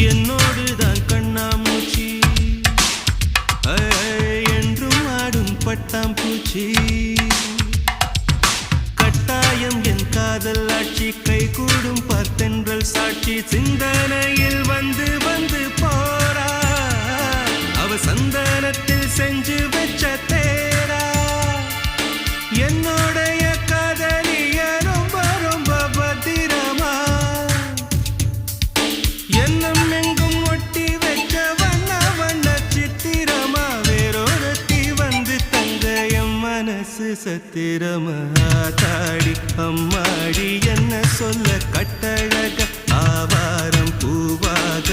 என்னோடுதான் கண்ணாமூச்சி என்றும் ஆடும் பட்டாம்பூச்சி கட்டாயம் என் காதல் ஆட்சி கைகூடும் பார்த்தென்றல் சாட்சி சிந்தனையில் வந்து வந்து போறா அவ சந்தனத்தில் செஞ்சு வச்ச தேரா என்னோடைய காதலிய ரொம்ப ரொம்ப பத்திரமா என்னும் எங்கும் ஒட்டி வைக்க வண்ண வண்ண சித்திரமா வேறொருத்தி வந்து தங்க என் மனசு சத்திரமா தாடி அம்மாடி என்ன சொல்ல கட்டழக ஆவாரம் பூவாக